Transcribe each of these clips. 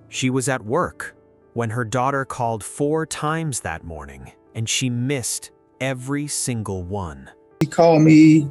She was at work when her daughter called 4 times that morning, and she missed every single one. He called me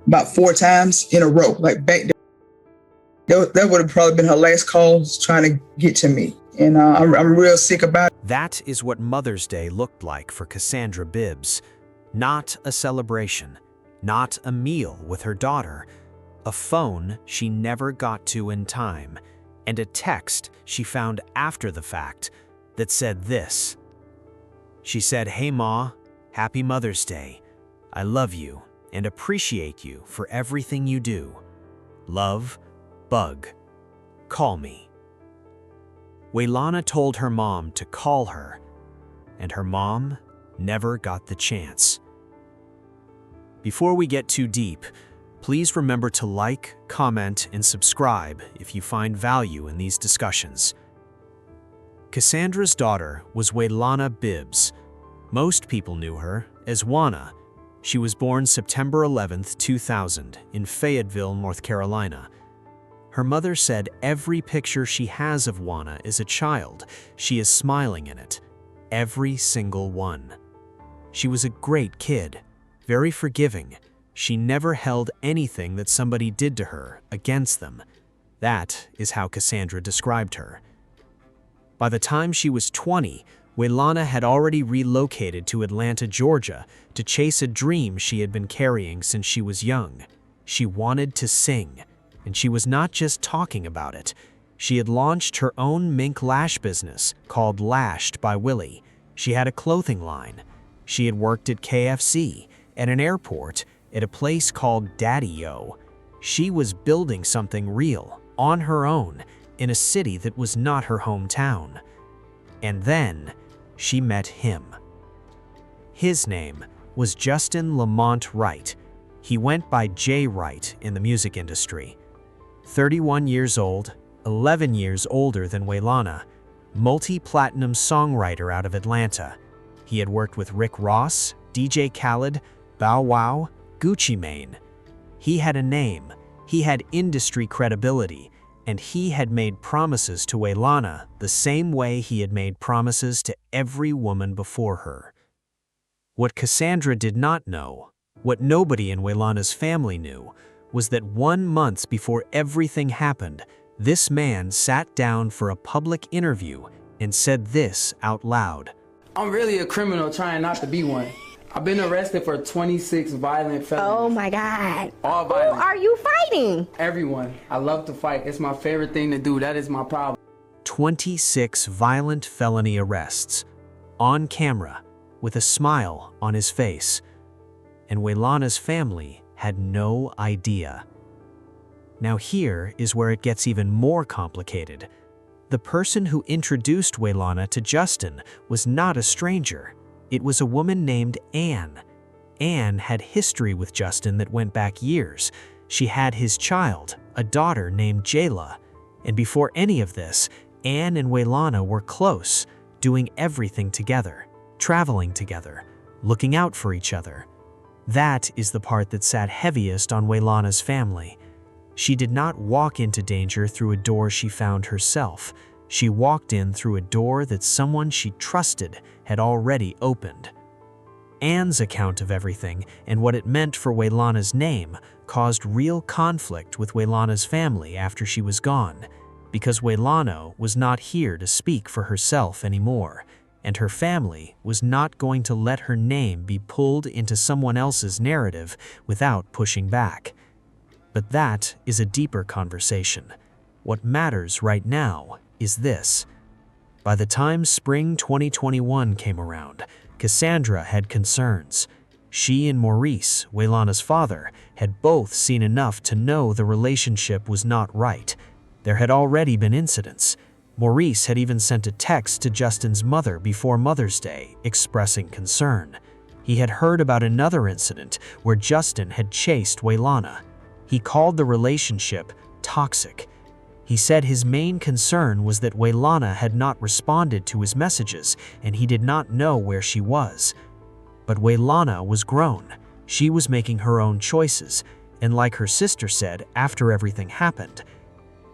about 4 times in a row, like back there. That would have probably been her last call trying to get to me. And I'm real sick about it. That is what Mother's Day looked like for Cassandra Bibbs. Not a celebration, not a meal with her daughter, a phone she never got to in time, and a text she found after the fact that said this. She said, "Hey Ma, happy Mother's Day. I love you and appreciate you for everything you do. Love, Bug. Call me." Wilanna told her mom to call her, and her mom never got the chance. Before we get too deep, please remember to like, comment, and subscribe if you find value in these discussions. Cassandra's daughter was Wilanna Bibbs. Most people knew her as Wanna. She was born September 11, 2000, in Fayetteville, North Carolina. Her mother said every picture she has of Wanna is a child. She is smiling in it. Every single one. She was a great kid, very forgiving. She never held anything that somebody did to her against them. That is how Cassandra described her. By the time she was 20, Wilanna had already relocated to Atlanta, Georgia, to chase a dream she had been carrying since she was young. She wanted to sing, and she was not just talking about it. She had launched her own mink lash business called Lashed by Willie. She had a clothing line. She had worked at KFC, at an airport, at a place called Daddy-O. She was building something real, on her own, in a city that was not her hometown. And then she met him. His name was Justin Lamont Wright. He went by J. Wright in the music industry. 31 years old, 11 years older than Wilanna, multi-platinum songwriter out of Atlanta. He had worked with Rick Ross, DJ Khaled, Bow Wow, Gucci Mane. He had a name, he had industry credibility, and he had made promises to Wilanna the same way he had made promises to every woman before her. What Cassandra did not know, what nobody in Wilanna's family knew, was that 1 month before everything happened, this man sat down for a public interview and said this out loud. "I'm really a criminal trying not to be one. I've been arrested for 26 violent felonies. Oh my God. All violent. Who are you fighting? Everyone. I love to fight. It's my favorite thing to do. That is my problem." 26 violent felony arrests, on camera, with a smile on his face. And Wilanna's family had no idea. Now here is where it gets even more complicated. The person who introduced Wilanna to Justin was not a stranger. It was a woman named Anne. Anne had history with Justin that went back years. She had his child, a daughter named Jayla. And before any of this, Anne and Wilanna were close, doing everything together, traveling together, looking out for each other. That is the part that sat heaviest on Wilanna's family. She did not walk into danger through a door she found herself. She walked in through a door that someone she trusted had already opened. Anne's account of everything and what it meant for Wilanna's name caused real conflict with Wilanna's family after she was gone, because Wilanna was not here to speak for herself anymore, and her family was not going to let her name be pulled into someone else's narrative without pushing back. But that is a deeper conversation. What matters right now is this. By the time spring 2021 came around, Cassandra had concerns. She and Maurice, Wilanna's father, had both seen enough to know the relationship was not right. There had already been incidents. Maurice had even sent a text to Justin's mother before Mother's Day, expressing concern. He had heard about another incident where Justin had chased Wilanna. He called the relationship toxic. He said his main concern was that Wilanna had not responded to his messages and he did not know where she was. But Wilanna was grown. She was making her own choices, and like her sister said after everything happened,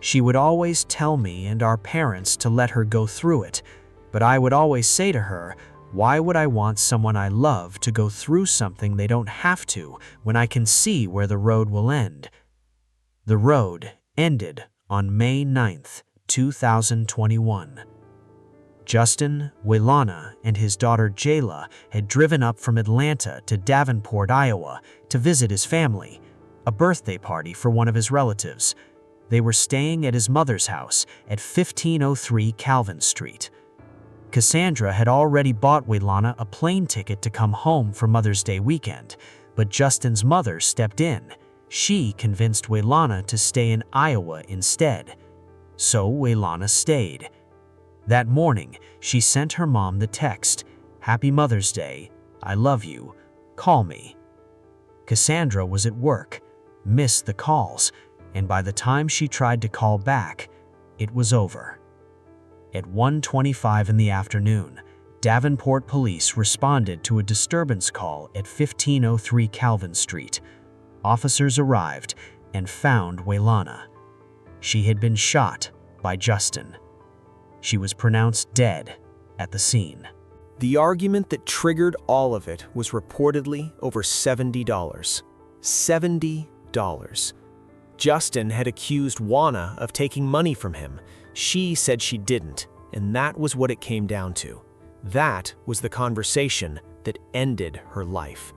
She would always tell me and our parents to let her go through it, but I would always say to her, why would I want someone I love to go through something they don't have to when I can see where the road will end? The road ended on May 9th, 2021. Justin, Wilanna, and his daughter Jayla had driven up from Atlanta to Davenport, Iowa, to visit his family, a birthday party for one of his relatives. They were staying at his mother's house at 1503 Calvin Street. Cassandra had already bought Wilanna a plane ticket to come home for Mother's Day weekend, but Justin's mother stepped in. She convinced Wilanna to stay in Iowa instead. So Wilanna stayed. That morning, she sent her mom the text, "Happy Mother's Day, I love you, call me." Cassandra was at work, missed the calls, and by the time she tried to call back, it was over. At 1:25 in the afternoon, Davenport police responded to a disturbance call at 1503 Calvin Street. Officers arrived and found Wilanna. She had been shot by Justin. She was pronounced dead at the scene. The argument that triggered all of it was reportedly over $70. $70. Justin had accused Wilanna of taking money from him. She said she didn't, and that was what it came down to. That was the conversation that ended her life.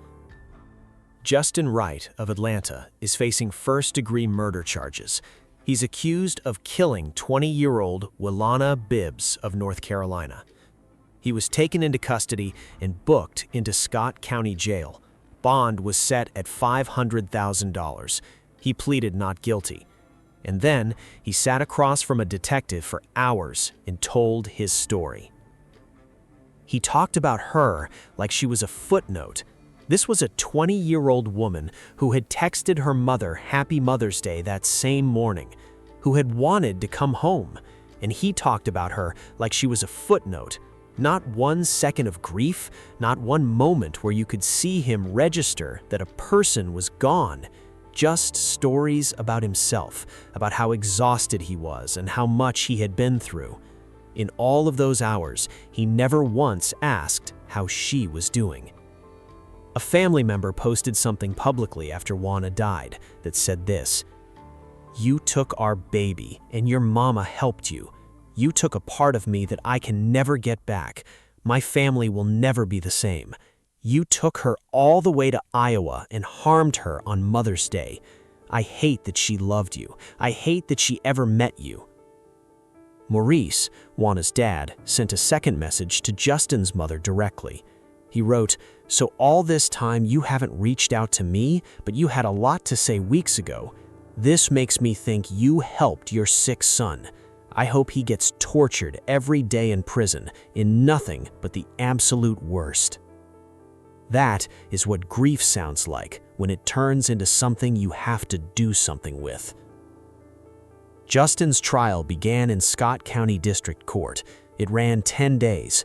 Justin Wright of Atlanta is facing first-degree murder charges. He's accused of killing 20-year-old Wilanna Bibbs of North Carolina. He was taken into custody and booked into Scott County Jail. Bond was set at $500,000. He pleaded not guilty. And then he sat across from a detective for hours and told his story. He talked about her like she was a footnote. This was a 20-year-old woman who had texted her mother Happy Mother's Day that same morning, who had wanted to come home, and he talked about her like she was a footnote. Not 1 second of grief, not one moment where you could see him register that a person was gone. Just stories about himself, about how exhausted he was and how much he had been through. In all of those hours, he never once asked how she was doing. A family member posted something publicly after Wilanna died that said this: "You took our baby and your mama helped you. You took a part of me that I can never get back. My family will never be the same. You took her all the way to Iowa and harmed her on Mother's Day. I hate that she loved you. I hate that she ever met you." Maurice, Wilanna's dad, sent a second message to Justin's mother directly. He wrote, "So all this time you haven't reached out to me, but you had a lot to say weeks ago. This makes me think you helped your sick son. I hope he gets tortured every day in prison, in nothing but the absolute worst." That is what grief sounds like when it turns into something you have to do something with. Justin's trial began in Scott County District Court. It ran 10 days.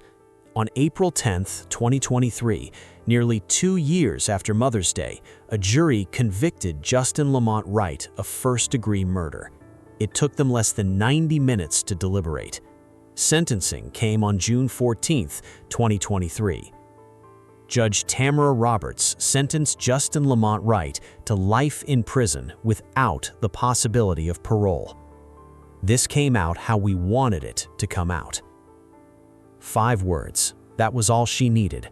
On April 10, 2023, nearly 2 years after Mother's Day, a jury convicted Justin Lamont Wright of first-degree murder. It took them less than 90 minutes to deliberate. Sentencing came on June 14, 2023. Judge Tamara Roberts sentenced Justin Lamont Wright to life in prison without the possibility of parole. This came out how we wanted it to come out. 5 words. That was all she needed.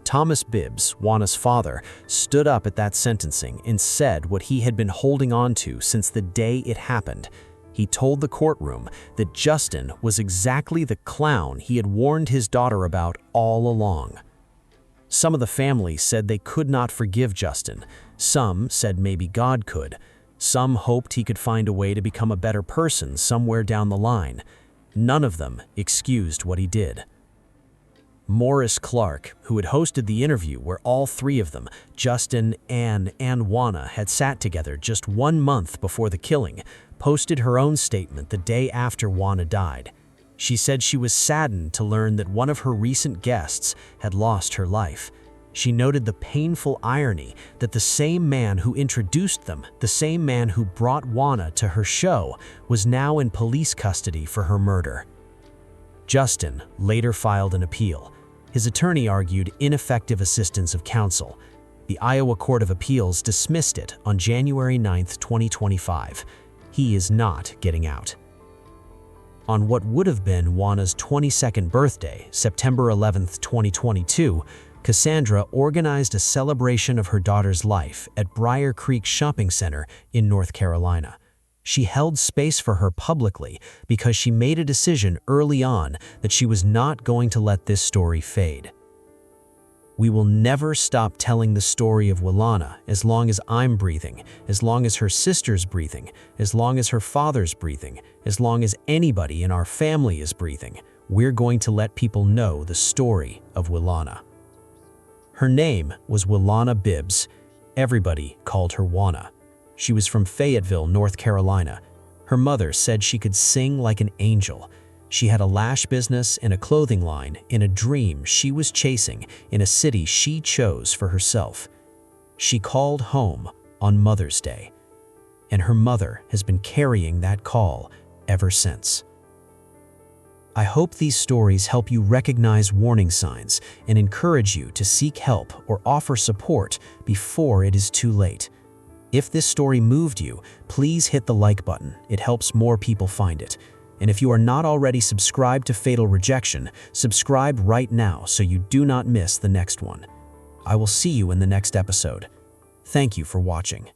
Thomas Bibbs, Wilanna's father, stood up at that sentencing and said what he had been holding on to since the day it happened. He told the courtroom that Justin was exactly the clown he had warned his daughter about all along. Some of the family said they could not forgive Justin. Some said maybe God could. Some hoped he could find a way to become a better person somewhere down the line. None of them excused what he did. Morris Clark, who had hosted the interview where all 3 of them, Justin, Ann, and Wilanna, had sat together just 1 month before the killing, posted her own statement the day after Wilanna died. She said she was saddened to learn that one of her recent guests had lost her life. She noted the painful irony that the same man who introduced them, the same man who brought Wilanna to her show, was now in police custody for her murder. Justin later filed an appeal. His attorney argued ineffective assistance of counsel. The Iowa Court of Appeals dismissed it on January 9, 2025. He is not getting out. On what would have been Wilanna's 22nd birthday, September 11, 2022, Cassandra organized a celebration of her daughter's life at Briar Creek Shopping Center in North Carolina. She held space for her publicly because she made a decision early on that she was not going to let this story fade. We will never stop telling the story of Wilanna as long as I'm breathing, as long as her sister's breathing, as long as her father's breathing, as long as anybody in our family is breathing. We're going to let people know the story of Wilanna. Her name was Wilanna Bibbs. Everybody called her Wilanna. She was from Fayetteville, North Carolina. Her mother said she could sing like an angel. She had a lash business and a clothing line in a dream she was chasing in a city she chose for herself. She called home on Mother's Day, and her mother has been carrying that call ever since. I hope these stories help you recognize warning signs and encourage you to seek help or offer support before it is too late. If this story moved you, please hit the like button. It helps more people find it. And if you are not already subscribed to Fatal Rejection, subscribe right now so you do not miss the next one. I will see you in the next episode. Thank you for watching.